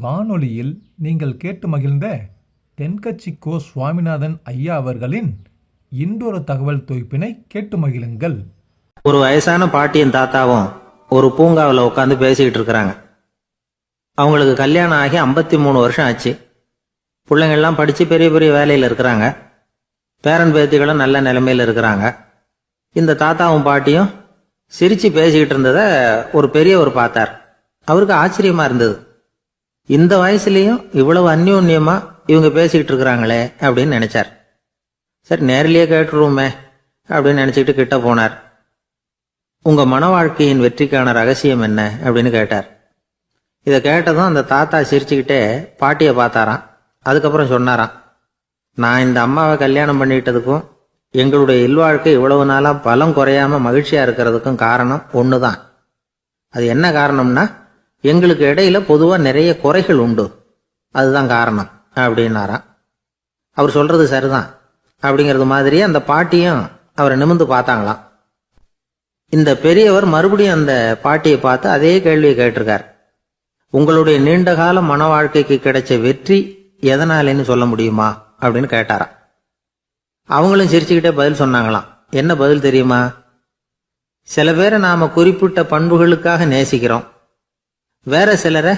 வானொலியில் நீங்கள் கேட்டு மகிழ்ந்த தென்கட்சி கோ சுவாமிநாதன் ஐயா அவர்களின் இன்றொரு தகவல் தொகுப்பினை கேட்டு மகிழுங்கள். ஒரு வயசான பாட்டியும் தாத்தாவும் ஒரு பூங்காவில் உட்காந்து பேசிக்கிட்டு இருக்கிறாங்க. அவங்களுக்கு கல்யாணம் ஆகி 53 வருஷம் ஆச்சு. பிள்ளைங்கள்லாம் படித்து பெரிய பெரிய வேலையில் இருக்கிறாங்க. பேரன் பேத்திகளும் நல்ல நிலைமையில் இருக்கிறாங்க. இந்த தாத்தாவும் பாட்டியும் சிரித்து பேசிக்கிட்டு இருந்ததை ஒரு பெரியவர் பார்த்தார். அவருக்கு ஆச்சரியமாக இருந்தது. இந்த வயசுலேயும் இவ்வளவு அந்யோன்யமாக இவங்க பேசிக்கிட்டு இருக்கிறாங்களே அப்படின்னு நினச்சார். சரி, நேரிலேயே கேட்டுருவோமே அப்படின்னு நினச்சிக்கிட்டு கிட்ட போனார். உங்கள் மன வாழ்க்கையின் வெற்றிக்கான ரகசியம் என்ன அப்படின்னு கேட்டார். இதை கேட்டதும் அந்த தாத்தா சிரிச்சுக்கிட்டே பாட்டியை பார்த்தாராம். அதுக்கப்புறம் சொன்னாராம், நான் இந்த அம்மாவை கல்யாணம் பண்ணிக்கிட்டதுக்கும் எங்களுடைய இல்வாழ்க்கை இவ்வளவு நாளாக பலம் குறையாம மகிழ்ச்சியாக இருக்கிறதுக்கும் காரணம் ஒன்று தான். அது என்ன காரணம்னா, எங்களுக்கு இடையில பொதுவாக நிறைய குறைகள் உண்டு, அதுதான் காரணம் அப்படின்னாராம். அவர் சொல்றது சரிதான் அப்படிங்கிறது மாதிரியே அந்த பாட்டியும் அவரை நிமிர்ந்து பார்த்தாங்களாம். இந்த பெரியவர் மறுபடியும் அந்த பாட்டியை பார்த்து அதே கேள்வியை கேட்டிருக்கார். உங்களுடைய நீண்டகால மன வாழ்க்கைக்கு கிடைச்ச வெற்றி எதனாலேன்னு சொல்ல முடியுமா அப்படின்னு கேட்டாராம். அவங்களும் சிரிச்சுக்கிட்டே பதில் சொன்னாங்களாம். என்ன பதில் தெரியுமா? சில பேரை நாம குறிப்பிட்ட பண்புகளுக்காக நேசிக்கிறோம், வேற சிலரை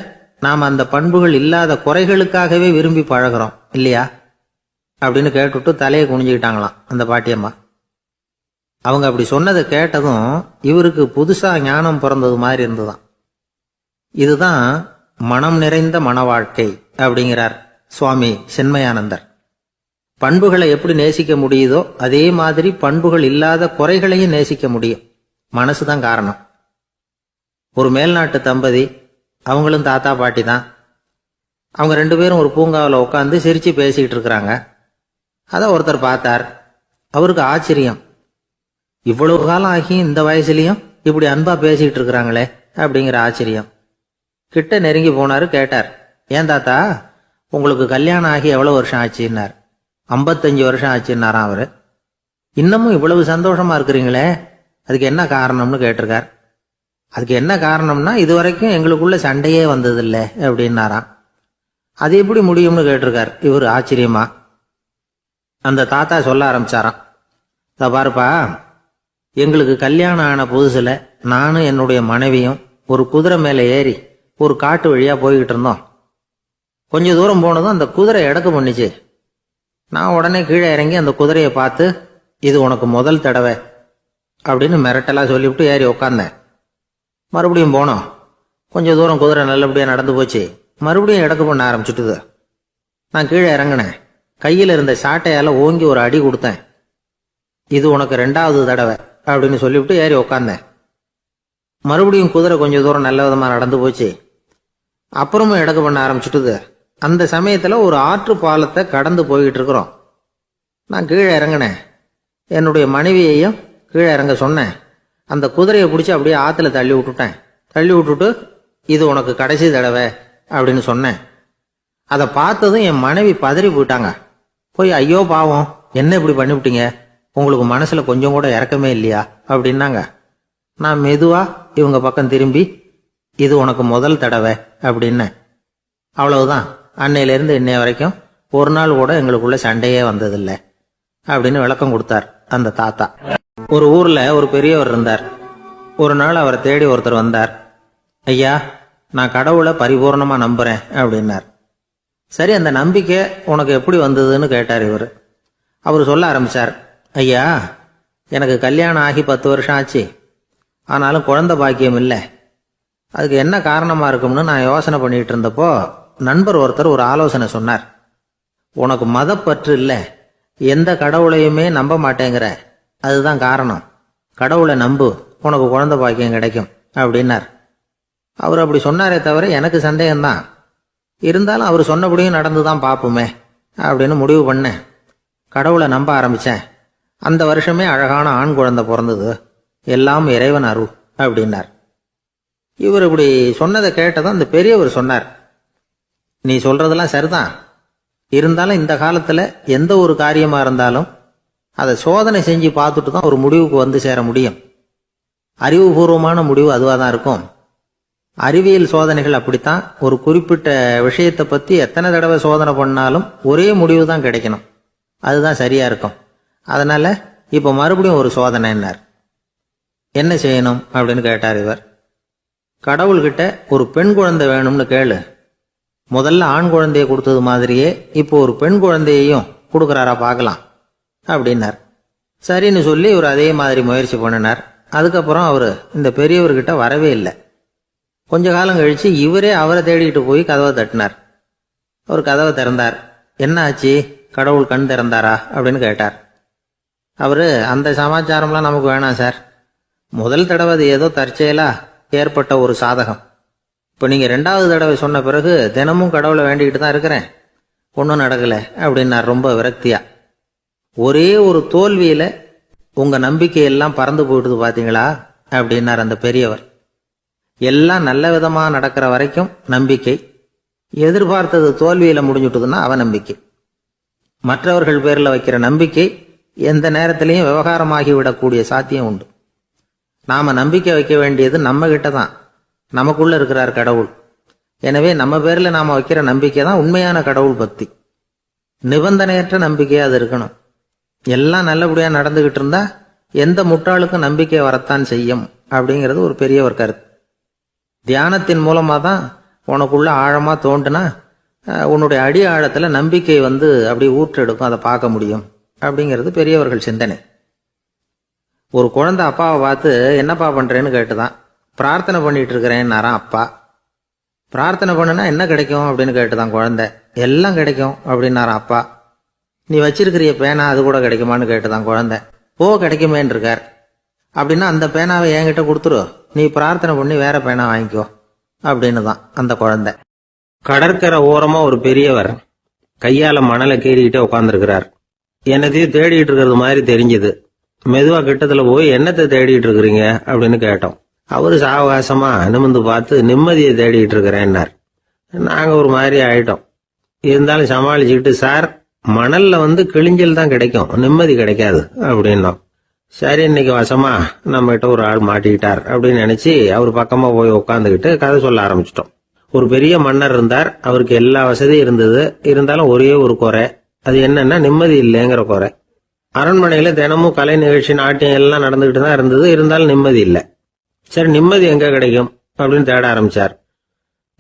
நாம் அந்த பண்புகள் இல்லாத குறைகளுக்காகவே விரும்பி பழகிறோம் இல்லையா அப்படின்னு கேட்டுட்டு தலையை குனிஞ்சுக்கிட்டாங்களாம் அந்த பாட்டியம்மா. அவங்க அப்படி சொன்னதை கேட்டதும் இவருக்கு புதுசா ஞானம் பிறந்தது மாதிரி இருந்துதான். இதுதான் மனம் நிறைந்த மன வாழ்க்கை அப்படிங்கிறார் சுவாமி சின்மயானந்தர். பண்புகளை எப்படி நேசிக்க முடியுதோ அதே மாதிரி பண்புகள் இல்லாத குறைகளையும் நேசிக்க முடியும். மனசுதான் காரணம். ஒரு மேல்நாட்டு தம்பதி, அவங்களும் தாத்தா பாட்டி தான். அவங்க 2 பேரும் ஒரு பூங்காவில் உட்காந்து சிரிச்சு பேசிக்கிட்டு இருக்கிறாங்க. அதை ஒருத்தர் பார்த்தார். அவருக்கு ஆச்சரியம், இவ்வளவு காலம் ஆகி இந்த வயசுலயும் இப்படி அன்பா பேசிக்கிட்டு இருக்கிறாங்களே அப்படிங்கிற ஆச்சரியம். கிட்ட நெருங்கி போனாரு. கேட்டார், ஏன் தாத்தா, உங்களுக்கு கல்யாணம் ஆகி எவ்வளவு வருஷம் ஆச்சுன்னார். 55 வருஷம் ஆச்சுன்னாராம் அவரு. இன்னமும் இவ்வளவு சந்தோஷமா இருக்கிறீங்களே, அதுக்கு என்ன காரணம்னு கேட்டிருக்கார். அதுக்கு என்ன காரணம்னா, இதுவரைக்கும் எங்களுக்குள்ள சண்டையே வந்ததில்லை அப்படின்னாராம். அது எப்படி முடியும்னு கேட்டிருக்கார் இவர் ஆச்சரியமா. அந்த தாத்தா சொல்ல ஆரம்பிச்சாராம், இதை பாருப்பா, எங்களுக்கு கல்யாணம் ஆன புதுசுல நானும் என்னுடைய மனைவியும் ஒரு குதிரை மேலே ஏறி ஒரு காட்டு வழியா போய்கிட்டு இருந்தோம். கொஞ்ச தூரம் போனதும் அந்த குதிரை எடக்கு பண்ணிச்சு. நான் உடனே கீழே இறங்கி அந்த குதிரையை பார்த்து, இது உனக்கு முதல் தடவை அப்படின்னு மிரட்டெல்லாம் சொல்லிவிட்டு ஏறி உக்காந்தேன். மறுபடியும் போனோம். கொஞ்சம் தூரம் குதிரை நல்லபடியாக நடந்து போச்சு. மறுபடியும் எடக்கு பண்ண ஆரம்பிச்சுட்டுது. நான் கீழே இறங்கினேன். கையில் இருந்த சாட்டையால் ஓங்கி ஒரு அடி கொடுத்தேன். இது உனக்கு 2வது தடவை அப்படின்னு சொல்லிவிட்டு ஏறி உக்காந்தேன். மறுபடியும் குதிரை கொஞ்சம் தூரம் நல்ல விதமாக நடந்து போச்சு. அப்புறமும் எடக்கு பண்ண ஆரம்பிச்சுட்டுது. அந்த சமயத்தில் ஒரு ஆற்று பாலத்தை கடந்து போய்கிட்டு இருக்கிறோம். நான் கீழே இறங்கினேன். என்னுடைய மனைவியையும் கீழே இறங்க சொன்னேன். அந்த குதிரையை பிடிச்சி அப்படியே ஆற்றுல தள்ளி விட்டுட்டேன். தள்ளி விட்டுட்டு, இது உனக்கு கடைசி தடவை அப்படின்னு சொன்னேன். அதை பார்த்ததும் என் மனைவி பதறி போயிட்டாங்க. போய், ஐயோ பாவம், என்ன இப்படி பண்ணிவிட்டீங்க, உங்களுக்கு மனசுல கொஞ்சம் கூட இறக்கமே இல்லையா அப்படின்னாங்க. நான் மெதுவா இவங்க பக்கம் திரும்பி, இது உனக்கு முதல் தடவை அப்படின்னேன். அவ்வளவுதான், அன்னையிலேருந்து இன்னைய வரைக்கும் ஒரு நாள் கூட எங்களுக்குள்ள சண்டையே வந்ததில்லை அப்படின்னு விளக்கம் கொடுத்தார் அந்த தாத்தா. ஒரு ஊர்ல ஒரு பெரியவர் இருந்தார். ஒரு நாள் அவரை தேடி ஒருத்தர் வந்தார். ஐயா, நான் கடவுளை பரிபூர்ணமா நம்புறேன் அப்படின்னார். சரி, அந்த நம்பிக்கை உனக்கு எப்படி வந்ததுன்னு கேட்டார் இவர். அவர் சொல்ல ஆரம்பிச்சார், ஐயா, எனக்கு கல்யாணம் ஆகி 10 வருஷம் ஆச்சு. ஆனாலும் குழந்தை பாக்கியம் இல்லை. அதுக்கு என்ன காரணமா இருக்கும்னு நான் யோசனை பண்ணிட்டு இருந்தப்போ நண்பர் ஒருத்தர் ஒரு ஆலோசனை சொன்னார். உனக்கு மதப்பற்று இல்லை, எந்த கடவுளையுமே நம்ப மாட்டேங்கிற, அதுதான் காரணம். கடவுளை நம்பு, உனக்கு குழந்தை பாக்கியம் கிடைக்கும் அப்படின்னார். அவர் அப்படி சொன்னாரே தவிர எனக்கு சந்தேகம்தான். இருந்தாலும் அவர் சொன்னபடியும் நடந்துதான் பார்ப்போமே அப்படின்னு முடிவு பண்ணேன். கடவுளை நம்ப ஆரம்பிச்சேன். அந்த வருஷமே அழகான ஆண் குழந்தை பிறந்தது. எல்லாம் இறைவன் அருள் அப்படின்னார். இவர் இப்படி சொன்னதை கேட்டதும் அந்த பெரியவர் சொன்னார், நீ சொல்றதெல்லாம் சரிதான். இருந்தாலும் இந்த காலத்துல எந்த ஒரு காரியமா இருந்தாலும் அதை சோதனை செஞ்சு பார்த்துட்டு தான் ஒரு முடிவுக்கு வந்து சேர முடியும். அறிவுபூர்வமான முடிவு அதுவாக தான் இருக்கும். அறிவியல் சோதனைகள் அப்படித்தான். ஒரு குறிப்பிட்ட விஷயத்தை பற்றி எத்தனை தடவை சோதனை பண்ணாலும் ஒரே முடிவு தான் கிடைக்கணும். அதுதான் சரியா இருக்கும். அதனால இப்போ மறுபடியும் ஒரு சோதனைன்னார். என்ன செய்யணும் அப்படின்னு கேட்டார் இவர். கடவுள்கிட்ட ஒரு பெண் குழந்தை வேணும்னு கேளு. முதல்ல ஆண் குழந்தைய கொடுத்தது மாதிரியே இப்போ ஒரு பெண் குழந்தையையும் கொடுக்குறாரா பார்க்கலாம் அப்படின்னார். சரின்னு சொல்லி இவர் அதே மாதிரி முயற்சி பண்ணினார். அதுக்கப்புறம் அவர் இந்த பெரியவர்கிட்ட வரவே இல்லை. கொஞ்ச காலம் கழிச்சு இவரே அவரை தேடிட்டு போய் கதவை தட்டினார். அவர் கதவை திறந்தார். என்ன ஆச்சு, கடவுள் கண் திறந்தாரா அப்படின்னு கேட்டார். அவரு, அந்த சமாச்சாரம்லாம் நமக்கு வேணாம் சார். முதல் தடவை அது ஏதோ தற்செயலா ஏற்பட்ட ஒரு சாதகம். இப்போ நீங்கள் 2வது தடவை சொன்ன பிறகு தினமும் கடவுளை வேண்டிக்கிட்டு தான் இருக்கிறேன், ஒன்றும் நடக்கலை அப்படின்னார் ரொம்ப விரக்தியா. ஒரே ஒரு தோல்வியில உங்க நம்பிக்கையெல்லாம் பறந்து போயிடுது பாத்தீங்களா அப்படின்னார் அந்த பெரியவர். எல்லாம் நல்ல விதமா நடக்கிற வரைக்கும் நம்பிக்கை, எதிர்பார்த்தது தோல்வியில முடிஞ்சுட்டுதுன்னா அவநம்பிக்கை. மற்றவர்கள் பேர்ல வைக்கிற நம்பிக்கை எந்த நேரத்திலையும் விவகாரமாகி விடக்கூடிய சாத்தியம் உண்டு. நாம நம்பிக்கை வைக்க வேண்டியது நம்ம கிட்ட தான், நமக்குள்ள இருக்கிறார் கடவுள். எனவே நம்ம பேர்ல நாம வைக்கிற நம்பிக்கை தான் உண்மையான கடவுள் பக்தி. நிபந்தனையற்ற நம்பிக்கையா அது இருக்கணும். எல்லாம் நல்லபடியா நடந்துகிட்டு இருந்தா எந்த முட்டாளுக்கும் நம்பிக்கை வரத்தான் செய்யும் அப்படிங்கிறது ஒரு பெரியவர் கருத்து. தியானத்தின் மூலமா தான் உனக்குள்ள ஆழமா தோண்டுனா உன்னுடைய அடி ஆழத்துல நம்பிக்கை அப்படி ஊற்றெடுக்கும், அதை பார்க்க முடியும் அப்படிங்கிறது பெரியவர்கள் சிந்தனை. ஒரு குழந்தை அப்பாவை பார்த்து என்னப்பா பண்றேன்னு கேட்டுதான். பிரார்த்தனை பண்ணிட்டு இருக்கிறேன்னாராம் அப்பா. பிரார்த்தனை பண்ணுனா என்ன கிடைக்கும் அப்படின்னு கேட்டுதான் குழந்தை. எல்லாம் கிடைக்கும் அப்படின்னாராம் அப்பா. நீ வச்சிருக்கிறிய பேனா அது கூட கிடைக்குமான்னு கேட்டுதான் குழந்தை. கிடைக்குமேன்னு இருக்கார். அப்படின்னா அந்த பேனாவை என்கிட்ட கொடுத்துரு, நீ பிரார்த்தனை பண்ணி வேற பேனா வாங்கிக்கோ அப்படின்னு தான் அந்த குழந்தை. கடற்கரை ஓரமா ஒரு பெரியவர் கையால மணலை கீறிக்கிட்டே உட்காந்துருக்கிறார். என்னத்தையும் தேடிட்டு இருக்கிறது மாதிரி தெரிஞ்சது. மெதுவா கிட்டத்துல போய் என்னத்தை தேடிட்டு இருக்கிறீங்க அப்படின்னு கேட்டோம். அவரு சாவகாசமா நிமிந்து பார்த்து நிம்மதியை தேடிட்டு இருக்கிறேன்னார். நாங்க ஒரு மாதிரி ஆயிட்டோம். இருந்தாலும் சமாளிச்சுக்கிட்டு, சார் மணல்ல கிழிஞ்சல் தான் கிடைக்கும், நிம்மதி கிடைக்காது அப்படின்னோம். சரி, இன்னைக்கு வசமா நம்ம கிட்ட ஒரு ஆள் மாட்டிக்கிட்டார் அப்படின்னு நினைச்சு அவர் பக்கமா போய் உட்காந்துக்கிட்டு கதை சொல்ல ஆரம்பிச்சிட்டோம். ஒரு பெரிய மன்னர் இருந்தார். அவருக்கு எல்லா வசதியும் இருந்தது. இருந்தாலும் ஒரே ஒரு குறை. அது என்னன்னா நிம்மதி இல்லைங்கிற குறை. அரண்மனையில தினமும் கலை நிகழ்ச்சி, நாட்டியம் எல்லாம் நடந்துகிட்டு தான் இருந்தது. இருந்தாலும் நிம்மதி இல்லை. சரி, நிம்மதி எங்க கிடைக்கும் அப்படின்னு தேட ஆரம்பிச்சார்.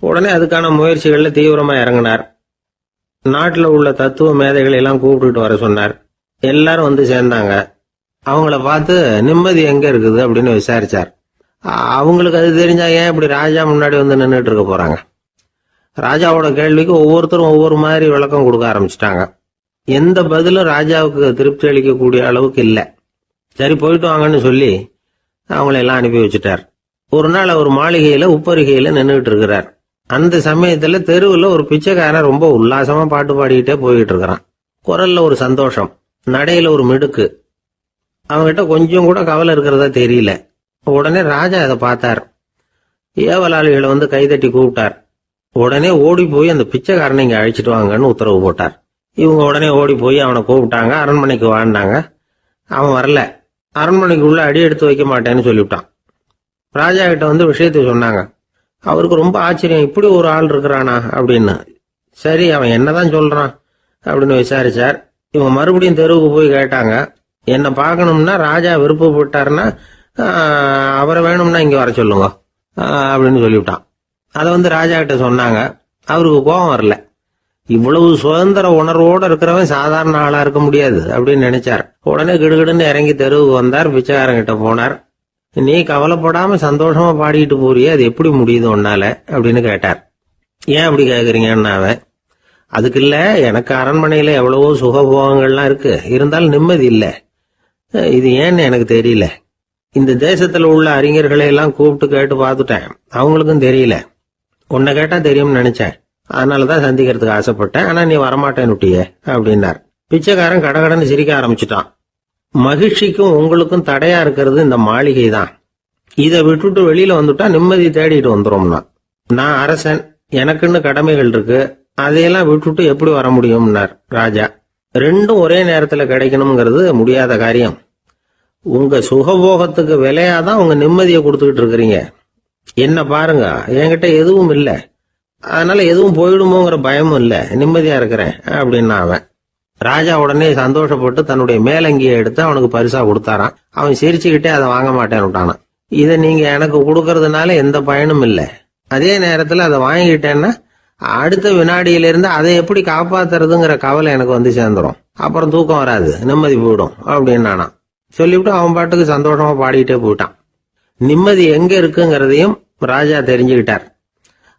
உடனே அதுக்கான முயற்சிகள்ல தீவிரமா இறங்கினார். நாட்டில் உள்ள தத்துவ மேதைகளை எல்லாம் கூப்பிட்டுட்டு வர சொன்னார். எல்லாரும் சேர்ந்தாங்க. அவங்கள பார்த்து நிம்மதி எங்க இருக்குது அப்படின்னு விசாரிச்சார். அவங்களுக்கு அது தெரிஞ்சா ஏன் இப்படி ராஜா முன்னாடி நின்றுட்டு இருக்க போறாங்க? ராஜாவோட கேள்விக்கு ஒவ்வொருத்தரும் ஒவ்வொரு மாதிரி விளக்கம் கொடுக்க ஆரம்பிச்சிட்டாங்க. எந்த பதிலும் ராஜாவுக்கு திருப்தி அளிக்கக்கூடிய அளவுக்கு இல்லை. சரி, போயிட்டு வாங்கன்னு சொல்லி அவங்களெல்லாம் அனுப்பி வச்சுட்டார். ஒரு நாள் அவர் மாளிகையில உப்பருகையில நின்றுட்டு இருக்கிறார். அந்த சமயத்துல தெருவுல ஒரு பிச்சைக்காரன் ரொம்ப உல்லாசமா பாட்டு பாடிக்கிட்டே போயிட்டு இருக்கிறான். குரல்ல ஒரு சந்தோஷம், நடையில ஒரு மிடுக்கு. அவங்ககிட்ட கொஞ்சம் கூட கவலை இருக்கிறதா தெரியல. உடனே ராஜா அதை பார்த்தார். ஏவலாளிகளை கைதட்டி கூப்பிட்டார். உடனே ஓடி போய் அந்த பிச்சைக்காரனை இங்க அழைச்சிட்டு வாங்கன்னு உத்தரவு போட்டார். இவங்க உடனே ஓடி போய் அவனை கூப்பிட்டாங்க. அரண்மனைக்கு வாழ்ந்தாங்க. அவன் வரல. அரண்மனைக்கு உள்ள அடி எடுத்து வைக்க மாட்டேன்னு சொல்லிவிட்டான். ராஜா கிட்ட விஷயத்தை சொன்னாங்க. அவருக்கு ரொம்ப ஆச்சரியம், இப்படி ஒரு ஆள் இருக்கிறானா அப்படின்னு. சரி, அவன் என்னதான் சொல்றான் அப்படின்னு விசாரிச்சார். இவங்க மறுபடியும் தெருவுக்கு போய் கேட்டாங்க. என்ன பார்க்கணும்னா ராஜா விருப்பப்பட்டாருன்னா அவரை வேணும்னா இங்க வர சொல்லுங்க அப்படின்னு சொல்லிவிட்டான். அதை ராஜா கிட்ட சொன்னாங்க. அவருக்கு கோபம் வரல. இவ்வளவு சுதந்திர உணர்வோடு இருக்கிறவன் சாதாரண ஆளா இருக்க முடியாது அப்படின்னு நினைச்சார். உடனே கிடுகிடுன்னு இறங்கி தெருவுக்கு வந்தார். பிச்சைக்காரங்கிட்ட போனார். நீ கவலைப்படாம சந்தோஷமா பாடிட்டு போறியே, அது எப்படி முடியுது உன்னால அப்படின்னு கேட்டார். ஏன் அப்படி கேக்குறீங்கன்னா அவன், அதுக்கு இல்ல, எனக்கு அரண்மனையில எவ்வளவோ சுகபோகங்கள்லாம் இருக்கு, இருந்தாலும் நிம்மதி இல்லை. இது ஏன்னு எனக்கு தெரியல. இந்த தேசத்துல உள்ள அறிஞர்களை எல்லாம் கூப்பிட்டு கேட்டு பார்த்துட்டேன், அவங்களுக்கும் தெரியல. உன்னை கேட்டா தெரியும்னு நினைச்சேன், அதனாலதான் சந்திக்கிறதுக்கு ஆசைப்பட்டேன். ஆனா நீ வரமாட்டேன்னுட்டியே அப்படின்னார். பிச்சைக்காரன் கடகடன்னு சிரிக்க ஆரம்பிச்சுட்டான். மகிழ்ச்சிக்கும் உங்களுக்கும் தடையா இருக்கிறது இந்த மாளிகை தான். இதை விட்டுட்டு வெளியில வந்துட்டா நிம்மதி தேடிட்டு வந்துரும்னா. நான் அரசன், எனக்குன்னு கடமைகள் இருக்கு, அதையெல்லாம் விட்டுட்டு எப்படி வர முடியும்னார் ராஜா. ரெண்டும் ஒரே நேரத்துல கிடைக்கணுங்கிறது முடியாத காரியம். உங்க சுகபோகத்துக்கு விலையாதான் உங்க நிம்மதியை கொடுத்துக்கிட்டு இருக்கிறீங்க. என்ன பாருங்க, என்கிட்ட எதுவும் இல்லை, அதனால எதுவும் போயிடுமோங்கிற பயமும் இல்லை, நிம்மதியா இருக்கிறேன் அப்படின்னா அவன். ராஜா உடனே சந்தோஷப்பட்டு தன்னுடைய மேலங்கியை எடுத்து அவனுக்கு பரிசா கொடுத்தாராம். அவன் சிரிச்சுக்கிட்டே அதை வாங்க மாட்டேன்னு விட்டானான். இதை நீங்க எனக்கு கொடுக்கறதுனால எந்த பயனும் இல்லை, அதே நேரத்துல அதை வாங்கிக்கிட்டேன்னா அடுத்த வினாடியிலிருந்து அதை எப்படி காப்பாத்துறதுங்கிற கவலை எனக்கு வந்து சேர்ந்துடும், அப்புறம் தூக்கம் வராது, நிம்மதி போயிடும் அப்படின்னானா. சொல்லிவிட்டு அவன் பாட்டுக்கு சந்தோஷமா பாடிக்கிட்டே போயிட்டான். நிம்மதி எங்க இருக்குங்கிறதையும் ராஜா தெரிஞ்சுக்கிட்டார்.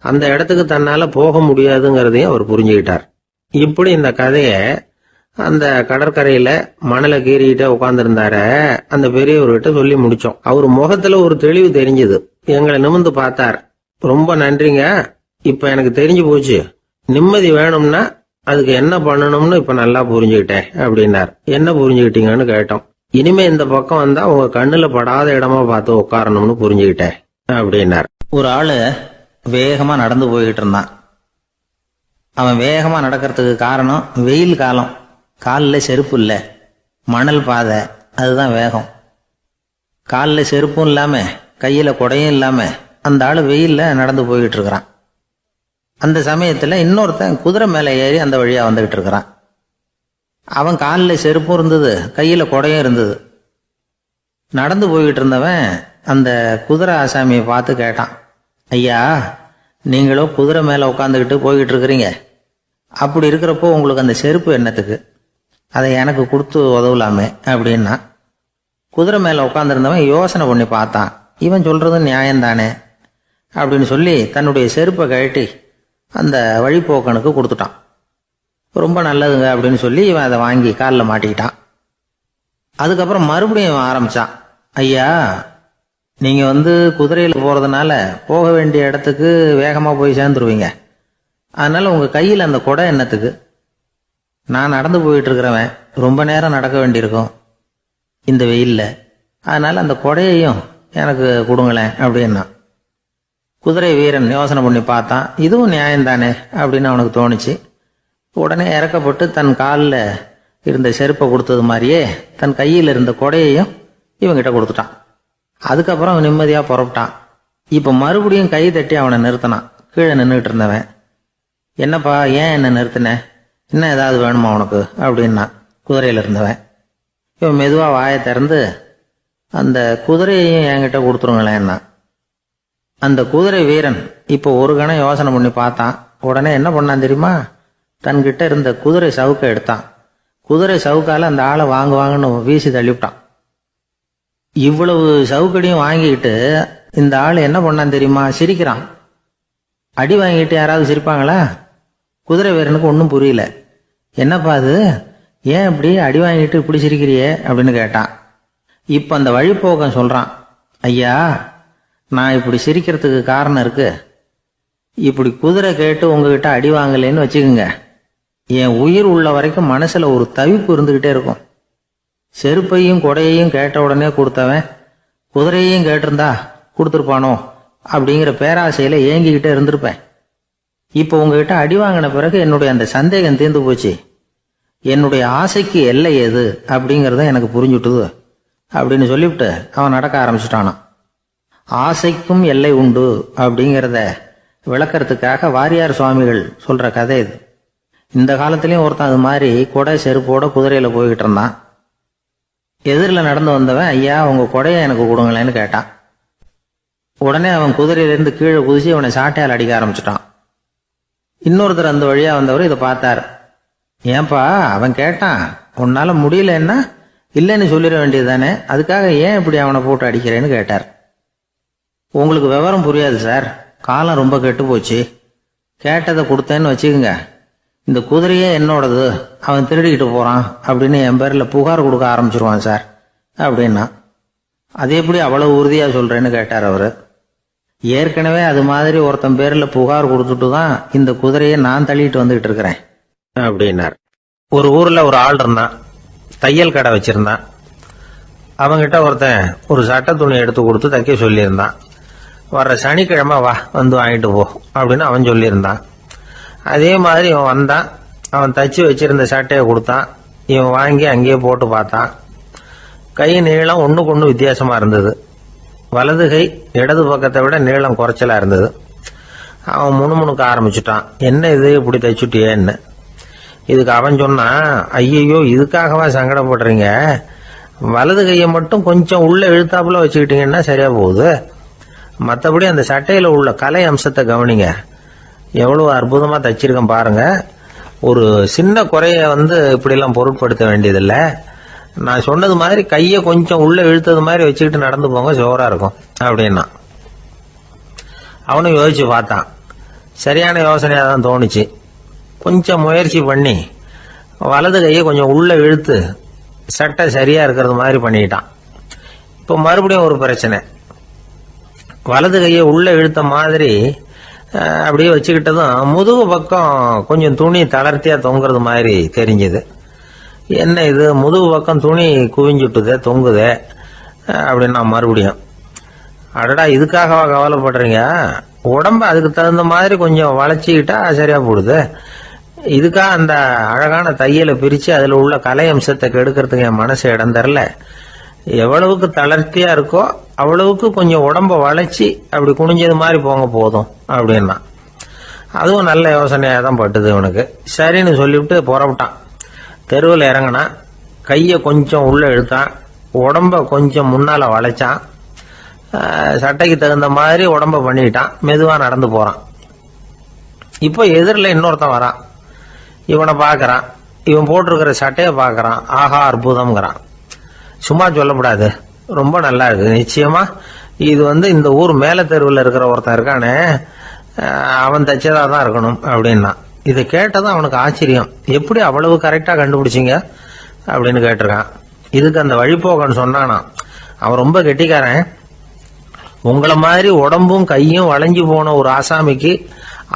அந்த இடத்துக்கு தன்னால போக முடியாதுங்கிறதையும் அவர் புரிஞ்சுக்கிட்டார். இப்படி இந்த கதைய அந்த கடற்கரையில மணலை கீறிக்கிட்டே உட்கார்ந்துருந்தார அந்த பெரியவர்கிட்ட சொல்லி முடிச்சோம். அவர் முகத்துல ஒரு தெளிவு தெரிஞ்சது. எங்களை நிமிர்ந்து பார்த்தார். ரொம்ப நன்றிங்க, இப்ப எனக்கு தெரிஞ்சு போச்சு, நிம்மதி வேணும்னா அதுக்கு என்ன பண்ணணும்னு இப்ப நல்லா புரிஞ்சுக்கிட்டேன் அப்படின்னார். என்ன புரிஞ்சுக்கிட்டீங்கன்னு கேட்டோம். இனிமே இந்த பக்கம் வந்தா உங்க கண்ணுல படாத இடமா பார்த்து உட்காரணும்னு புரிஞ்சுக்கிட்டேன் அப்படின்னார். ஒரு ஆளு வேகமா நடந்து போய்கிட்டு இருந்தான். அவன் வேகமா நடக்கிறதுக்கு காரணம் வெயில் காலம், காலில் செருப்பு இல்லை, மணல் பாதை, அதுதான் வேகம். காலில் செருப்பும் இல்லாம கையில குடையும் இல்லாம அந்த ஆளு வெயில்ல நடந்து போய்கிட்டு இருக்கிறான். அந்த சமயத்துல இன்னொருத்தன் குதிரை மேல ஏறி அந்த வழியா வந்துகிட்டு இருக்கிறான். அவன் காலில் செருப்பும் இருந்தது, கையில குடையும் இருந்தது. நடந்து போய்கிட்டு இருந்தவன் அந்த குதிரை ஆசாமியை பார்த்து கேட்டான், ஐயா, நீங்களும் குதிரை மேல உட்காந்துக்கிட்டு போய்கிட்டு இருக்கிறீங்க, அப்படி இருக்கிறப்போ உங்களுக்கு அந்த செருப்பு என்னத்துக்கு, அதை எனக்கு கொடுத்து உதவலாமே அப்படின்னா. குதிரை மேல உட்காந்துருந்தவன் யோசனை பண்ணி பார்த்தான். இவன் சொல்றது நியாயம்தானே அப்படின்னு சொல்லி தன்னுடைய செருப்பை கழட்டி அந்த வழிப்போக்கனுக்கு கொடுத்துட்டான். ரொம்ப நல்லதுங்க அப்படின்னு சொல்லி இவன் அதை வாங்கி காலில் மாட்டிக்கிட்டான். அதுக்கப்புறம் மறுபடியும் இவன் ஆரம்பிச்சான், ஐயா, நீங்க குதிரையில் போறதுனால போக வேண்டிய இடத்துக்கு வேகமா போய் சேர்ந்துருவீங்க, அதனால உங்க கையில் அந்த குடை என்னத்துக்கு, நான் நடந்து போயிட்டு இருக்கிறவன் ரொம்ப நேரம் நடக்க வேண்டியிருக்கும் இந்த வெயில்ல, அதனால அந்த குடையையும் எனக்கு கொடுங்களேன் அப்படின்னா. குதிரை வீரன் யோசனை பண்ணி பார்த்தான். இதுவும் நியாயம்தானே அப்படின்னு அவனுக்கு தோணுச்சு. உடனே இறக்கப்பட்டு தன் காலில் இருந்த செருப்பை கொடுத்தது மாதிரியே தன் கையில் இருந்த கொடையையும் இவங்கிட்ட கொடுத்துட்டான். அதுக்கப்புறம் அவன் நிம்மதியாக புறப்பட்டான். இப்போ மறுபடியும் கை தட்டி அவனை நிறுத்தினான். கீழே நின்றுட்டு இருந்தவன், என்னப்பா ஏன் என்ன நிறுத்தின, இன்னும் ஏதாவது வேணுமா உனக்கு அப்படின்னா குதிரையில் இருந்தவன். இவன் மெதுவாக வாயை திறந்து அந்த குதிரையையும் என்கிட்ட கொடுத்துருங்களேன்னா. அந்த குதிரை வீரன் இப்போ ஒரு கணம் யோசனை பண்ணி பார்த்தான். உடனே என்ன பண்ணான் தெரியுமா, தன்கிட்ட இருந்த குதிரை சவுக்கை எடுத்தான். குதிரை சவுக்கால அந்த ஆளை வாங்குவாங்கன்னு வீசி தள்ளிவிட்டான். இவ்வளவு சவுக்கடியும் வாங்கிக்கிட்டு இந்த ஆள் என்ன பண்ணான் தெரியுமா, சிரிக்கிறான். அடி வாங்கிட்டு யாராவது சிரிப்பாங்களா? குதிரை வீரனுக்கு ஒன்றும் புரியல. என்னப்பா அது, ஏன் இப்படி அடி வாங்கிட்டு இப்படி சிரிக்கிறியே அப்படின்னு கேட்டான். இப்போ அந்த வழிப்போக்கன் சொல்றான், ஐயா, நான் இப்படி சிரிக்கிறதுக்கு காரணம் இருக்கு. இப்படி குதிரை கேட்டு உங்ககிட்ட அடி வாங்கலைன்னு வச்சுக்கோங்க, என் உயிர் உள்ள வரைக்கும் மனசுல ஒரு தவிப்பு இருந்துகிட்டே இருக்கும். செருப்பையும் கொடையையும் கேட்ட உடனே கொடுத்தவன் குதிரையையும் கேட்டிருந்தா கொடுத்துருப்பானோ அப்படிங்கிற பேராசையில ஏங்கிக்கிட்டே இருந்திருப்பேன். இப்போ உங்ககிட்ட அடி வாங்கின பிறகு என்னுடைய அந்த சந்தேகம் தீர்ந்து போச்சு. என்னுடைய ஆசைக்கு எல்லை எது அப்படிங்கிறத எனக்கு புரிஞ்சுட்டுது அப்படின்னு சொல்லிவிட்டு அவன் நடக்க ஆரம்பிச்சுட்டானான். ஆசைக்கும் எல்லை உண்டு அப்படிங்கிறத விளக்கறதுக்காக வாரியார் சுவாமிகள் சொல்ற கதை இது. இந்த காலத்திலயும் ஒருத்தன் அது மாதிரி கொடை செருப்போட குதிரையில போய்கிட்டு இருந்தான். எதிரில் நடந்து வந்தவன், ஐயா, உங்க கொடையை எனக்கு கொடுங்களேன்னு கேட்டான். உடனே அவன் குதிரையிலிருந்து கீழே குதிச்சு அவனை சாட்டையால் அடிக்க ஆரம்பிச்சுட்டான். இன்னொருத்தர் அந்த வழியா வந்தவர் இதை பார்த்தார். ஏன்பா, அவன் கேட்டான், உன்னால முடியலன்னா இல்லைன்னு சொல்லிட வேண்டியது தானே, அதுக்காக ஏன் இப்படி அவனை போட்டு அடிக்கிறேன்னு கேட்டார். உங்களுக்கு விவரம் புரியாது சார், காலம் ரொம்ப கெட்டு போச்சு. கேட்டதை கொடுத்தேன்னு வச்சுக்கோங்க, இந்த குதிரையே என்னோடது, அவன் திருடிக்கிட்டு போறான் அப்படின்னு என் பேர்ல புகார் கொடுக்க ஆரம்பிச்சிருவான் சார் அப்படின்னா. அது எப்படி அவ்வளவு உறுதியா சொல்றேன்னு கேட்டார் அவரு. ஏற்கனவே அது மாதிரி ஒருத்தன் பேர்ல புகார் கொடுத்துட்டு தான் இந்த குதிரையை நான் தள்ளிட்டு வந்துகிட்டு இருக்கிறேன் அப்படின்னார். ஒரு ஊர்ல ஒரு ஆள் இருந்தான், தையல் கடை வச்சிருந்தான். அவங்கிட்ட ஒருத்தன் ஒரு சட்டை துணி எடுத்து கொடுத்து தைக்க சொல்லியிருந்தான். வர்ற சனிக்கிழமை வா, வந்து வாங்கிட்டு போ அப்படின்னு அவன் சொல்லியிருந்தான். அதே மாதிரி இவன் வந்தான். அவன் தச்சு வச்சிருந்த சட்டையை கொடுத்தான். இவன் வாங்கி அங்கேயே போட்டு பார்த்தான். கை நீளம் ஒண்ணுக்கு ஒண்ணு வித்தியாசமா இருந்தது. வலது கை இடது பக்கத்தை விட நீளம் குறைச்சலா இருந்தது. அவன் முணுமுணுக்க ஆரம்பிச்சுட்டான், என்ன இது இப்படி தைச்சுட்டியேன்னு. இதுக்கு அவன் சொன்னான், ஐயையோ இதுக்காகவா சங்கடப்படுறீங்க, வலது கையை மட்டும் கொஞ்சம் உள்ள இழுத்தாப்புல வச்சுக்கிட்டீங்கன்னா சரியா போகுது. மற்றபடி அந்த சட்டையில உள்ள கலை அம்சத்தை கவனிங்க, எவ்வளவு அற்புதமா தைச்சிருக்கேன் பாருங்க. ஒரு சின்ன குறைய இப்படிலாம் பொருட்படுத்த வேண்டியதில்லை. நான் சொன்னது மாதிரி கையை கொஞ்சம் உள்ள இழுத்தது மாதிரி வச்சுக்கிட்டு நடந்து போங்க, ஜோரா இருக்கும் அப்படின்னா. அவனும் யோசிச்சு பார்த்தான். சரியான யோசனையா தான் தோணுச்சு. கொஞ்சம் முயற்சி பண்ணி வலது கையை கொஞ்சம் உள்ள இழுத்து சட்டை சரியா இருக்கிறது மாதிரி பண்ணிட்டான். இப்போ மறுபடியும் ஒரு பிரச்சனை. வலது கையை உள்ள இழுத்த மாதிரி அப்படியே வச்சுக்கிட்டதும் முதுகு பக்கம் கொஞ்சம் துணி தளர்த்தியா தொங்குறது மாதிரி தெரிஞ்சது. என்ன இது, முதுகு பக்கம் துணி குவிஞ்சுட்டுதே, தொங்குதே அப்படின்னா மறுபடியும், அடடா இதுக்காகவா கவலைப்படுறீங்க, உடம்ப அதுக்கு தகுந்த மாதிரி கொஞ்சம் வளைச்சிக்கிட்டா சரியா போடுது. இதுக்காக அந்த அழகான தையலை பிரிச்சு அதுல உள்ள கலை அம்சத்தை கெடுக்கிறதுக்கு என் மனசு இடம் தரல. எவ்வளவுக்கு தளர்த்தியா இருக்கோ அவ்வளவுக்கு கொஞ்சம் உடம்ப வளைச்சி அப்படி குனிஞ்சது மாதிரி போங்க போதும் அப்படின்னா. அதுவும் நல்ல யோசனையா தான் பட்டுது இவனுக்கு. சரின்னு சொல்லிவிட்டு புறப்பட்டான். தெருவில் இறங்கினா, கையை கொஞ்சம் உள்ள இழுத்தான், உடம்ப கொஞ்சம் முன்னால வளைச்சான், சட்டைக்கு தகுந்த மாதிரி உடம்ப பண்ணிட்டான், மெதுவா நடந்து போறான். இப்போ எதிரில் இன்னொருத்தன் வரான். இவனை பார்க்கறான், இவன் போட்டிருக்கிற சட்டையை பார்க்கறான். ஆஹா அற்புதம்ங்கிறான். சும்மா சொல்லக்கூடாது, ரொம்ப நல்லா இருக்கு, நிச்சயமா இது இந்த ஊர் மேல தெருவில் இருக்கிற ஒருத்தன் இருக்கானே, அவன் தைச்சதா தான் இருக்கணும் அப்படின்னா. இதை கேட்டதான் அவனுக்கு ஆச்சரியம். எப்படி அவ்வளவு கரெக்டா கண்டுபிடிச்சிங்க அப்படின்னு கேட்டிருக்கான். இதுக்கு அந்த வழிபோக்கன்னு சொன்னானா, அவன் ரொம்ப கெட்டிக்காரன், உங்களை மாதிரி உடம்பும் கையும் வளைஞ்சு போன ஒரு ஆசாமிக்கு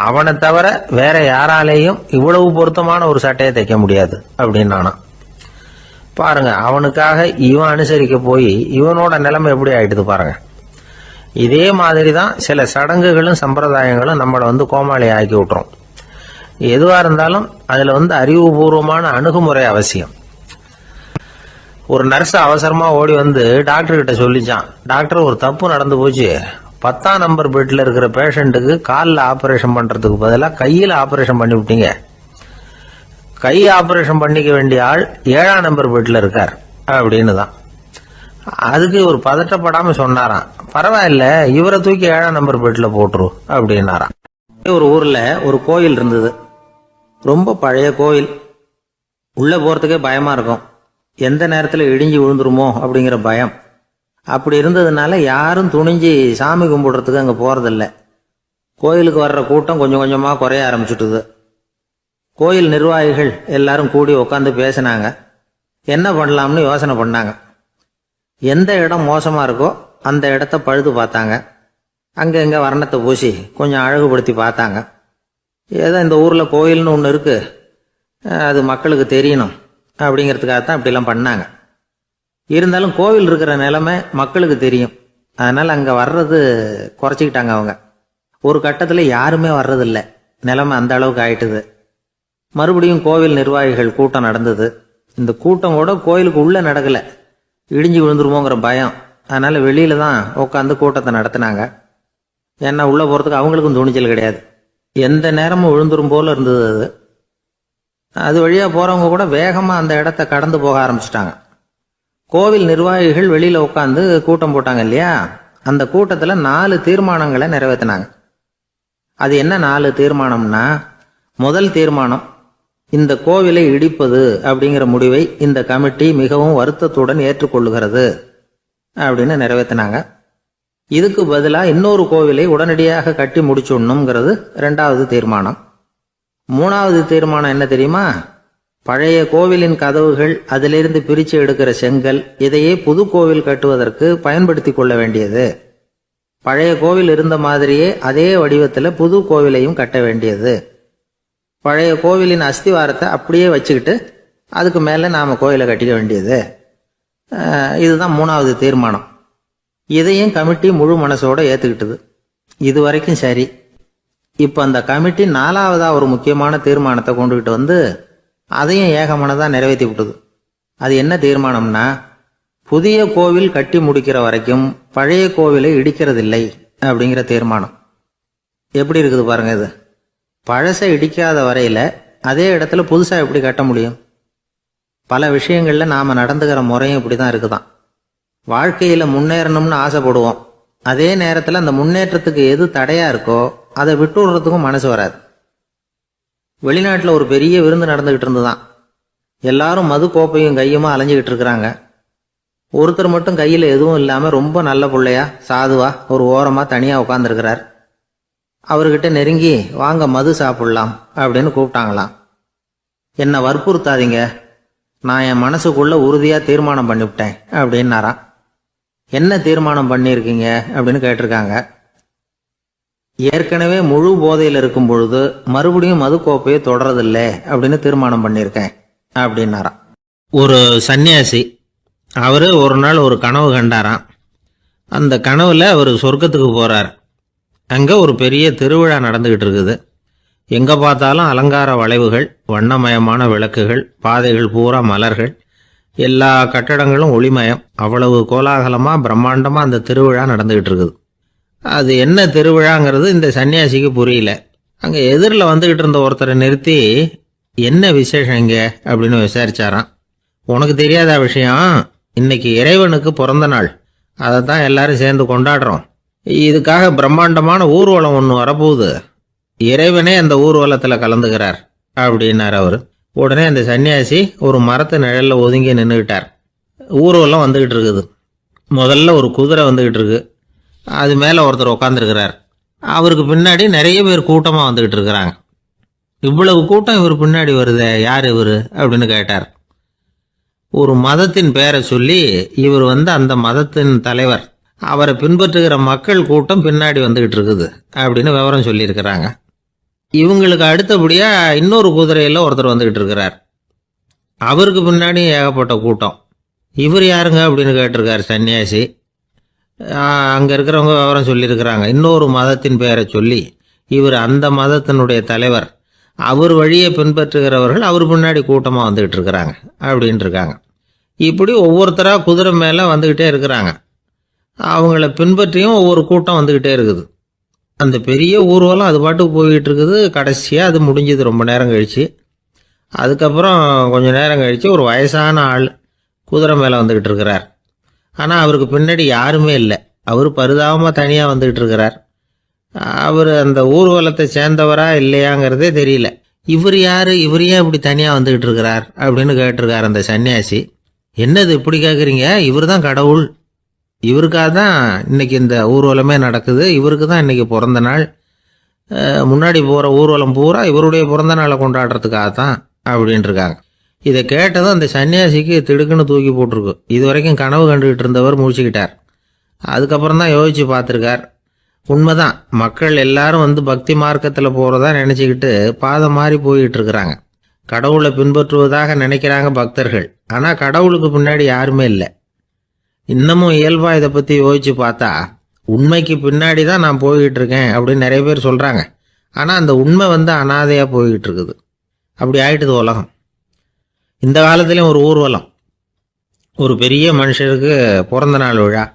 அவனை தவிர வேற யாராலேயும் இவ்வளவு பொருத்தமான ஒரு சட்டையை தைக்க முடியாது அப்படின்னானா. பாருங்க, அவனுக்காக இவன் அனுசரிக்க போய் இவனோட நிலைமை எப்படி ஆயிடுது பாருங்க. இதே மாதிரி தான் சில சடங்குகளும் சம்பிரதாயங்களும் நம்மளை கோமாளி ஆக்கி விட்டுரும். எதுவா இருந்தாலும் அதுல அறிவுபூர்வமான அணுகுமுறை அவசியம். ஒரு நர்ஸ் அவசரமா ஓடி டாக்டர் கிட்ட சொல்லிச்சான், டாக்டர் ஒரு தப்பு நடந்து போச்சு, 10ஆம் நம்பர் பெட்ல இருக்கிற பேஷண்ட்டுக்கு காலில் ஆபரேஷன் பண்றதுக்கு பதிலாக கையில் ஆபரேஷன் பண்ணி விட்டீங்க. கை ஆபரேஷன் பண்ணிக்க வேண்டிய ஆள் 7ஆம் நம்பர் பெட்ல இருக்கார் அப்படின்னு தான். அதுக்கு ஒரு பதட்டப்படாம சொன்னாராம், பரவாயில்ல இவரை தூக்கி 7ஆம் நம்பர் பெட்ல போட்டுரு அப்படின்னாராம். ஒரு ஊர்ல ஒரு கோயில் இருந்தது, ரொம்ப பழைய கோயில். உள்ள போறதுக்கே பயமா இருக்கும், எந்த நேரத்துல இடிஞ்சு விழுந்துருமோ அப்படிங்கிற பயம். அப்படி இருந்ததுனால யாரும் துணிஞ்சு சாமி கும்பிடுறதுக்கு அங்க போறதில்ல. கோயிலுக்கு வர்ற கூட்டம் கொஞ்சம் கொஞ்சமா குறைய ஆரம்பிச்சுட்டுது. கோயில் நிர்வாகிகள் எல்லாரும் கூடி உட்காந்து பேசினாங்க. என்ன பண்ணலாம்னு யோசனை பண்ணாங்க. எந்த இடம் மோசமா இருக்கோ அந்த இடத்த பழுது பார்த்தாங்க. அங்க எங்க வர்ணத்தை பூசி கொஞ்சம் அழகுபடுத்தி பார்த்தாங்க. ஏதோ இந்த ஊர்ல கோயில்னு ஒன்று இருக்கு, அது மக்களுக்கு தெரியணும் அப்படிங்கிறதுக்காகத்தான் இப்படிலாம் பண்ணாங்க. இருந்தாலும் கோவில் இருக்கிற நிலைமை மக்களுக்கு தெரியும், அதனால அங்க வர்றது குறைச்சிக்கிட்டாங்க அவங்க. ஒரு கட்டத்துல யாருமே வர்றதில்ல, நிலைமை அந்த அளவுக்கு ஆயிட்டுது. மறுபடியும் கோவில் நிர்வாகிகள் கூட்டம் நடந்தது. இந்த கூட்டம் கூட கோயிலுக்கு உள்ள நடக்கல, இடிஞ்சு விழுந்துருமோங்கிற பயம். அதனால வெளியில தான் உட்காந்து கூட்டத்தை நடத்தினாங்க. ஏன்னா உள்ள போறதுக்கு அவங்களுக்கும் துணிச்சல் கிடையாது, எந்த நேரமும் விழுந்துரும் போல இருந்தது. அது வழியா போறவங்க கூட வேகமா அந்த இடத்த கடந்து போக ஆரம்பிச்சிட்டாங்க. கோவில் நிர்வாகிகள் வெளியில உட்காந்து கூட்டம் போட்டாங்க இல்லையா, அந்த கூட்டத்துல 4 தீர்மானங்களை நிறைவேற்றினாங்க. அது என்ன 4 தீர்மானம்னா, முதல் தீர்மானம், இந்த கோவிலை இடிப்பது அப்படிங்கிற முடிவை இந்த கமிட்டி மிகவும் வருத்தத்துடன் ஏற்றுக்கொள்ளுகிறது அப்படின்னு நிறைவேற்றினாங்க. இதுக்கு பதிலா இன்னொரு கோவிலை உடனடியாக கட்டி முடிச்சுடணுங்கிறது 2வது தீர்மானம். 3வது தீர்மானம் என்ன தெரியுமா, பழைய கோவிலின் கதவுகள், அதிலிருந்து பிரிச்சு எடுக்கிற செங்கல், இதையே புது கோவில் கட்டுவதற்கு பயன்படுத்தி கொள்ள வேண்டியது. பழைய கோவில் இருந்த மாதிரியே அதே வடிவத்துல புது கோவிலையும் கட்ட வேண்டியது. பழைய கோவிலின் அஸ்திவாரத்தை அப்படியே வச்சுக்கிட்டு அதுக்கு மேல நாம கோயிலை கட்டிக்க வேண்டியது. இதுதான் 3வது தீர்மானம். இதையும் கமிட்டி முழு மனசோட ஏத்துக்கிட்டது. இது வரைக்கும் சரி. இப்ப அந்த கமிட்டி 4வதா ஒரு முக்கியமான தீர்மானத்தை கொண்டுகிட்டு அதையும் ஏகமனதா நிறைவேற்றி விட்டது. அது என்ன தீர்மானம்னா, புதிய கோவில் கட்டி முடிக்கிற வரைக்கும் பழைய கோவிலை இடிக்கிறதில்லை அப்படிங்கிற தீர்மானம். எப்படி இருக்குது பாருங்க இது. பழசை இடிக்காத வரையில அதே இடத்துல புதுசா எப்படி கட்ட முடியும்? பல விஷயங்கள்ல நாம நடந்துக்கிற முறையும் இப்படிதான் இருக்குதான். வாழ்க்கையில முன்னேறணும்னு ஆசைப்படுவோம். அதே நேரத்துல அந்த முன்னேற்றத்துக்கு எது தடையா இருக்கோ அதை விட்டு விடுறதுக்கும் மனசு வராது. வெளிநாட்டுல ஒரு பெரிய விருந்து நடந்துகிட்டு இருந்துதான். எல்லாரும் மது கோப்பையும் கையுமா அலைஞ்சுக்கிட்டு இருக்கிறாங்க. ஒருத்தர் மட்டும் கையில எதுவும் இல்லாம ரொம்ப நல்ல பிள்ளையா சாதுவா ஒரு ஓரமா தனியா உட்காந்துருக்கிறார். அவர்கிட்ட நெருங்கி வாங்க மது சாப்பிடலாம் அப்படின்னு கூப்பிட்டாங்களாம். என்னை வற்புறுத்தாதீங்க, நான் என் மனசுக்குள்ள உறுதியா தீர்மானம் பண்ணிவிட்டேன் அப்படின்னாராம். என்ன தீர்மானம் பண்ணியிருக்கீங்க அப்படின்னு கேட்டிருக்காங்க. ஏற்கனவே முழு போதையில் இருக்கும் பொழுது மறுபடியும் மது கோப்பையை தொடரதில்லை அப்படின்னு தீர்மானம் பண்ணியிருக்கேன் அப்படின்னாராம். ஒரு சன்னியாசி அவரு ஒரு நாள் ஒரு கனவு கண்டாராம். அந்த கனவுல அவர் சொர்க்கத்துக்கு போறார். அங்க ஒரு பெரிய திருவிழா நடந்துகிட்டு இருக்குது. எங்க பார்த்தாலும் அலங்கார வளைவுகள், வண்ணமயமான விளக்குகள், பாதைகள் பூரா மலர்கள், எல்லா கட்டடங்களும் ஒளிமயம். அவ்வளவு கோலாகலமா பிரம்மாண்டமா அந்த திருவிழா நடந்துகிட்டு இருக்குது. அது என்ன திருவிழாங்கிறது இந்த சன்னியாசிக்கு புரியல. அங்க எதிரில் வந்துகிட்டு இருந்த ஒருத்தரை நிறுத்தி என்ன விசேஷம் இங்க அப்படின்னு விசாரிச்சாராம். உனக்கு தெரியாத விஷயம், இன்னைக்கு இறைவனுக்கு பிறந்த நாள், அதை தான் எல்லாரும் சேர்ந்து கொண்டாடுறோம். இதுக்காக பிரம்மாண்டமான ஊர்வலம் ஒன்று வரப்போகுது. இறைவனே அந்த ஊர்வலத்தில் கலந்துக்கிறார் அப்படின்னார் அவர். உடனே அந்த சன்னியாசி ஒரு மரத்து நிழல்ல ஒதுங்கி நின்றுக்கிட்டார். ஊர்வலம் வந்துகிட்டு இருக்குது. முதல்ல ஒரு குதிரை வந்துகிட்டு இருக்கு. அது மேலே ஒருத்தர் உட்காந்துருக்கிறார். அவருக்கு பின்னாடி நிறைய பேர் கூட்டமாக வந்துகிட்டு இருக்கிறாங்க. இவ்வளவு கூட்டம் இவர் பின்னாடி வருதே, யார் இவர் அப்படின்னு கேட்டார். ஒரு மதத்தின் பெயரை சொல்லி இவர் அந்த மதத்தின் தலைவர், அவரை பின்பற்றுகிற மக்கள் கூட்டம் பின்னாடி வந்துகிட்டு இருக்குது அப்படின்னு விவரம் சொல்லியிருக்கிறாங்க. இவங்களுக்கு அடுத்தபடியா இன்னொரு குதிரையில் ஒருத்தர் வந்துகிட்டு இருக்கிறார். அவருக்கு பின்னாடி ஏகப்பட்ட கூட்டம். இவர் யாருங்க அப்படின்னு கேட்டிருக்காரு சன்னியாசி. அங்க இருக்கிறவங்க விவரம் சொல்லியிருக்கிறாங்க. இன்னொரு மதத்தின் பெயரை சொல்லி இவர் அந்த மதத்தினுடைய தலைவர், அவர் வழியை பின்பற்றுகிறவர்கள் அவர் பின்னாடி கூட்டமாக வந்துகிட்டு இருக்கிறாங்க அப்படின்னு இருக்காங்க. இப்படி ஒவ்வொருத்தரா குதிரை மேலே வந்துக்கிட்டே இருக்கிறாங்க. அவங்கள பின்பற்றியும் ஒவ்வொரு கூட்டம் வந்துக்கிட்டே இருக்குது. அந்த பெரிய ஊர்வலம் அது பாட்டுக்கு போய்கிட்டு இருக்குது. கடைசியாக அது முடிஞ்சது ரொம்ப நேரம் கழிச்சு. அதுக்கப்புறம் கொஞ்சம் நேரம் கழித்து ஒரு வயசான ஆள் குதிரை மேலே வந்துக்கிட்டு இருக்கிறார். ஆனால் அவருக்கு பின்னாடி யாருமே இல்லை. அவர் பரிதாபமாக தனியாக வந்துக்கிட்டு இருக்கிறார். அவர் அந்த ஊர்வலத்தை சேர்ந்தவரா இல்லையாங்கிறதே தெரியல. இவர் யார், இவர் ஏன் இப்படி தனியாக வந்துக்கிட்டு இருக்கிறார் அப்படின்னு கேட்டிருக்கார் அந்த சன்னியாசி. என்னது இப்படி கேட்குறீங்க? இவர் தான் கடவுள். இவருக்காக தான் இன்னைக்கு இந்த ஊர்வலமே நடக்குது. இவருக்கு தான் இன்னைக்கு பிறந்த நாள். முன்னாடி போகிற ஊர்வலம் பூரா இவருடைய பிறந்த நாளை கொண்டாடுறதுக்காக தான் அப்படின்னு இருக்காங்க. இதை கேட்டதும் அந்த சன்னியாசிக்கு திடுக்குன்னு தூக்கி போட்டிருக்கு. இது வரைக்கும் கனவு கண்டுகிட்டு இருந்தவர் முடிச்சுக்கிட்டார். அதுக்கப்புறம் தான் யோசிச்சு பார்த்துருக்கார். உண்மைதான், மக்கள் எல்லாரும் பக்தி மார்க்கத்தில் போகிறதா நினச்சிக்கிட்டு பாதை மாறி போய்கிட்டு இருக்கிறாங்க. கடவுளை பின்பற்றுவதாக நினைக்கிறாங்க பக்தர்கள். ஆனால் கடவுளுக்கு பின்னாடி யாருமே இல்லை. இன்னமும் இயல்பாக இதை பற்றி யோசிச்சு பார்த்தா உண்மைக்கு பின்னாடி தான் நான் போய்கிட்டு இருக்கேன் அப்படின்னு நிறைய பேர் சொல்கிறாங்க. ஆனால் அந்த உண்மை அனாதையாக போய்கிட்டு இருக்குது. அப்படி ஆயிட்டுது உலகம். இந்த காலத்துலேயும் ஒரு ஊர்வலம், ஒரு பெரிய மனுஷருக்கு பிறந்த நாள் விழா.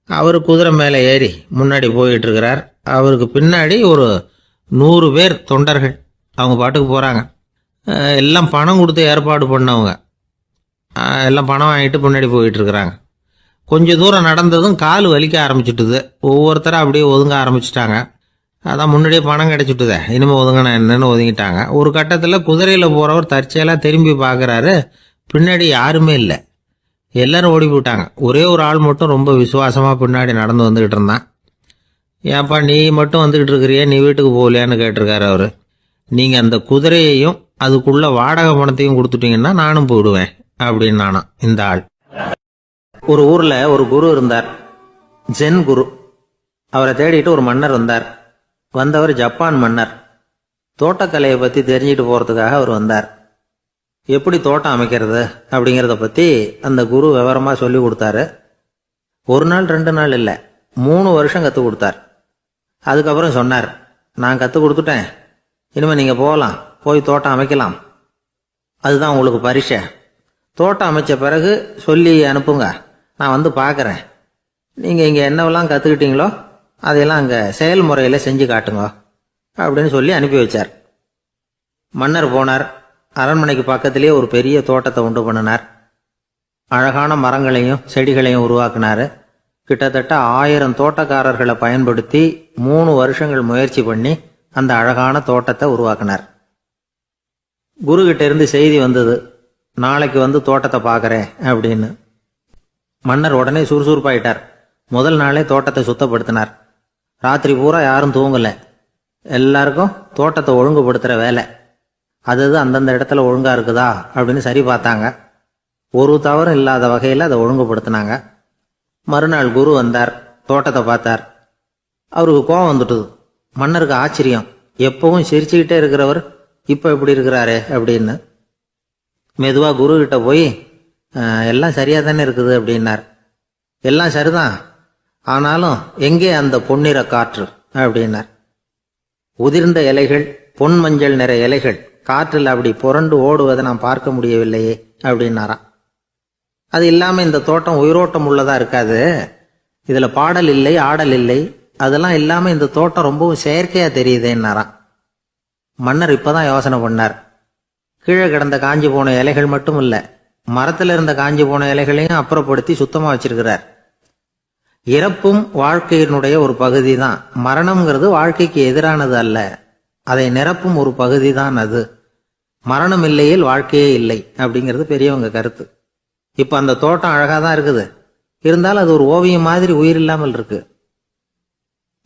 அவர் குதிரை மேலே ஏறி முன்னாடி போய்கிட்டு இருக்கிறார். அவருக்கு பின்னாடி ஒரு 100 பேர் தொண்டர்கள் அவங்க பாட்டுக்கு போகிறாங்க. எல்லாம் பணம் கொடுத்து ஏற்பாடு பண்ணவங்க. எல்லாம் பணம் வாங்கிட்டு முன்னாடி போயிட்டு இருக்கிறாங்க. கொஞ்சம் தூரம் நடந்ததும் கால் வலிக்க ஆரம்பிச்சுட்டுது. ஒவ்வொருத்தரும் அப்படியே ஒதுங்க ஆரம்பிச்சிட்டாங்க. அதான் முன்னாடியே பணம் கிடைச்சிட்டுதே, இனிமேல் ஒதுங்கினா என்னன்னு ஒதுங்கிட்டாங்க. ஒரு கட்டத்தில் குதிரையில் போகிறவர் தற்செயலாக திரும்பி பார்க்குறாரு. பின்னாடி யாருமே இல்லை. எல்லாரும் ஓடி போயிட்டாங்க. ஒரே ஒரு ஆள் மட்டும் ரொம்ப விசுவாசமாக பின்னாடி நடந்து வந்துக்கிட்டு இருந்தான். ஏன்ப்பா நீ மட்டும் வந்துக்கிட்டு இருக்கிறியே, நீ வீட்டுக்கு போகலையான்னு கேட்டிருக்காரு அவர். நீங்கள் அந்த குதிரையையும் அதுக்குள்ள வாடகை பணத்தையும் கொடுத்துட்டீங்கன்னா நானும் போயிடுவேன் அப்படின்னு நானாம் இந்த ஆள். ஒரு ஊர்ல ஒரு குரு இருந்தார், ஜென் குரு. அவரை தேடிட்டு ஒரு மன்னர் வந்தார். வந்தவர் ஜப்பான் மன்னர். தோட்டக்கலையை பத்தி தெரிஞ்சுட்டு போறதுக்காக அவர் வந்தார். எப்படி தோட்டம் அமைக்கிறது அப்படிங்கிறத பத்தி அந்த குரு விவரமா சொல்லி கொடுத்தாரு. ஒரு நாள் 2 நாள் இல்லை, 3 வருஷம் கற்றுக் கொடுத்தார். அதுக்கப்புறம் சொன்னார், நான் கற்றுக் கொடுத்துட்டேன், இனிமேல் நீங்கள் போகலாம், போய் தோட்டம் அமைக்கலாம். அதுதான் உங்களுக்கு பரிசை. தோட்டம் அமைச்ச பிறகு சொல்லி அனுப்புங்க, நான் வந்து பார்க்குறேன். நீங்கள் இங்கே என்னவெல்லாம் கற்றுக்கிட்டீங்களோ அதையெல்லாம் அங்கே செயல்முறையில் செஞ்சு காட்டுங்க அப்படின்னு சொல்லி அனுப்பி வச்சார். மன்னர் போனார். அரண்மனைக்கு பக்கத்திலேயே ஒரு பெரிய தோட்டத்தை உண்டு பண்ணினார். அழகான மரங்களையும் செடிகளையும் உருவாக்கினார். கிட்டத்தட்ட 1000 தோட்டக்காரர்களை பயன்படுத்தி 3 வருஷங்கள் முயற்சி பண்ணி அந்த அழகான தோட்டத்தை உருவாக்கினார். குருகிட்ட இருந்து செய்தி வந்தது, நாளைக்கு வந்து தோட்டத்தை பார்க்குறேன் அப்படின்னு. மன்னர் உடனே சுறுசுறுப்பாயிட்டார். முதல் நாளே தோட்டத்தை சுத்தப்படுத்தினார். ராத்திரி பூரா யாரும் தூங்கலை. எல்லாருக்கும் தோட்டத்தை ஒழுங்குபடுத்துகிற வேலை. அது அந்தந்த இடத்துல ஒழுங்கா இருக்குதா அப்படின்னு சரி பார்த்தாங்க. ஒரு தவறும் இல்லாத வகையில் அதை ஒழுங்குபடுத்தினாங்க. மறுநாள் குரு வந்தார், தோட்டத்தை பார்த்தார். அவருக்கு கோபம் வந்துட்டுது. மன்னருக்கு ஆச்சரியம், எப்பவும் சிரிச்சுக்கிட்டே இருக்கிறவர் இப்போ இப்படி இருக்கிறாரே அப்படின்னு. மெதுவாக குரு கிட்ட போய் எல்லாம் சரியாக தானே இருக்குது அப்படின்னார். எல்லாம் சரிதான், ஆனாலும் எங்கே அந்த பொன்னிற காற்று அப்படின்னார். உதிர்ந்த இலைகள், பொன் மஞ்சள் நிற இலைகள் காற்றில் அப்படி புரண்டு ஓடுவதை நான் பார்க்க முடியவில்லையே அப்படின்னாராம். அது இல்லாமல் இந்த தோட்டம் உயிரோட்டம் உள்ளதா இருக்காது. இதில் பாடல் இல்லை, ஆடல் இல்லை, அதெல்லாம் இல்லாமல் இந்த தோட்டம் ரொம்பவும் செயற்கையாக தெரியுதேன்னாராம். மன்னர் இப்போதான் யோசனை பண்ணார். கீழே கிடந்த காஞ்சி போன இலைகள் மட்டும் இல்லை, மரத்தில் இருந்த காஞ்சி போன இலைகளையும் அப்புறப்படுத்தி சுத்தமாக வச்சிருக்கிறார். இறப்பும் வாழ்க்கையினுடைய ஒரு பகுதி தான். மரணம்ங்கிறது வாழ்க்கைக்கு எதிரானது அல்ல, அதை நிரப்பும் ஒரு பகுதி தான் அது. மரணம் இல்லையில் வாழ்க்கையே இல்லை அப்படிங்கிறது பெரியவங்க கருத்து. இப்போ அந்த தோட்டம் அழகாக தான் இருக்குது, இருந்தாலும் அது ஒரு ஓவியம் மாதிரி உயிர் இல்லாமல் இருக்கு.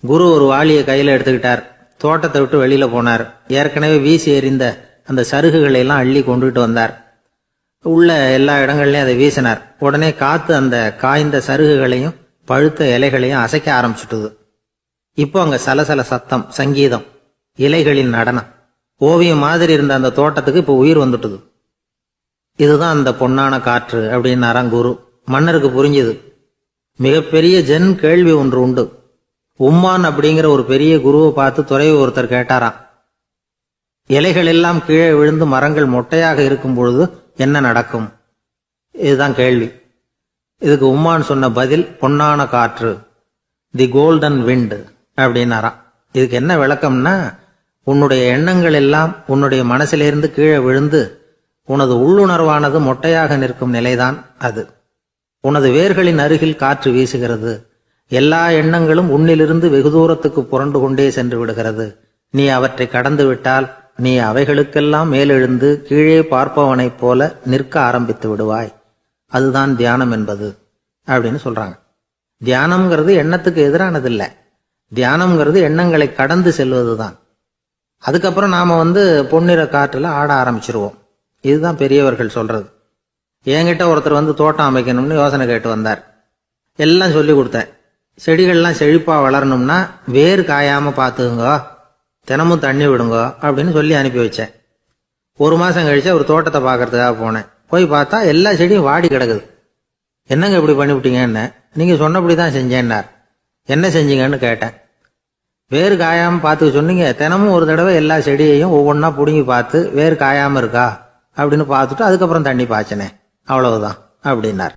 குரு ஒரு வாளியை கையில் எடுத்துக்கிட்டார். தோட்டத்தை விட்டு வெளியில போனார். ஏற்கனவே வீசி எறிந்த அந்த சருகுகளை எல்லாம் அள்ளி கொண்டுகிட்டு வந்தார். உள்ள எல்லா இடங்கள்லையும் அதை வீசினார். உடனே காத்து அந்த காய்ந்த சருகுகளையும் பழுத்த இலைகளையும் அசைக்க ஆரம்பிச்சுட்டுது. இப்போ அங்க சலசல சத்தம், சங்கீதம், இலைகளின் நடனம். ஓவியம் மாதிரி இருந்த அந்த தோட்டத்துக்கு இப்போ உயிர் வந்துட்டுது. இதுதான் அந்த பொன்னான காற்று அப்படின்னாராம் குரு. மன்னருக்கு புரிஞ்சுது. மிகப்பெரிய ஜென் கேள்வி ஒன்று உண்டு. உம்மான் அப்படிங்கிற ஒரு பெரிய குருவை பார்த்து துறவி ஒருத்தர் கேட்டாராம், இலைகள் எல்லாம் கீழே விழுந்து மரங்கள் மொட்டையாக இருக்கும் பொழுது என்ன நடக்கும்? இதுதான் கேள்வி. இதுக்கு உம்மான் சொன்ன பதில் பொன்னான காற்று, தி கோல்டன் விண்ட் அப்படின்னாராம். இதுக்கு என்ன விளக்கம்னா, உன்னுடைய எண்ணங்கள் எல்லாம் உன்னுடைய மனசிலிருந்து கீழே விழுந்து உனது உள்ளுணர்வானது மொட்டையாக நிற்கும் நிலைதான் அது. உனது வேர்களின் அருகில் காற்று வீசுகிறது. எல்லா எண்ணங்களும் உன்னிலிருந்து வெகு தூரத்துக்கு புரண்டு கொண்டே சென்று விடுகிறது. நீ அவற்றை கடந்து விட்டால் நீ அவைகளுக்கெல்லாம் மேலெழுந்து கீழே பார்ப்பவனைப் போல நிற்க ஆரம்பித்து விடுவாய். அதுதான் தியானம் என்பது அப்படின்னு சொல்றாங்க. தியானம்ங்கிறது எண்ணத்துக்கு எதிரானதில்லை. தியானம்ங்கிறது எண்ணங்களை கடந்து செல்வதுதான். அதுக்கப்புறம் நாம பொன்னிற காற்றுல ஆட ஆரம்பிச்சிருவோம். இதுதான் பெரியவர்கள் சொல்றது. என்கிட்ட ஒருத்தர் தோட்டம் அமைக்கணும்னு யோசனை கேட்டு வந்தார். எல்லாம் சொல்லி கொடுத்தேன். செடிகள்லாம் செழிப்பா வளரணும்னா வேர் காயாம பார்த்துக்குங்க, தினமும் தண்ணி விடுங்க அப்படின்னு சொல்லி அனுப்பி வச்சேன். 1 மாசம் கழிச்சு ஒரு தோட்டத்தை பார்க்கறதுக்காக போனேன். போய் பார்த்தா எல்லா செடியும் வாடி கிடக்குது. என்னங்க இப்படி பண்ணிவிட்டீங்கன்னு. நீங்க சொன்னபடிதான் செஞ்சேன்னார். என்ன செஞ்சீங்கன்னு கேட்டேன். வேர் காயாம பார்த்துக்க சொன்னீங்க, தினமும் ஒரு தடவை எல்லா செடியையும் ஒவ்வொன்றா பிடுங்கி பார்த்து வேர் காயாம இருக்கா அப்படின்னு பார்த்துட்டு அதுக்கப்புறம் தண்ணி பாய்ச்சனே, அவ்வளவுதான் அப்படின்னார்.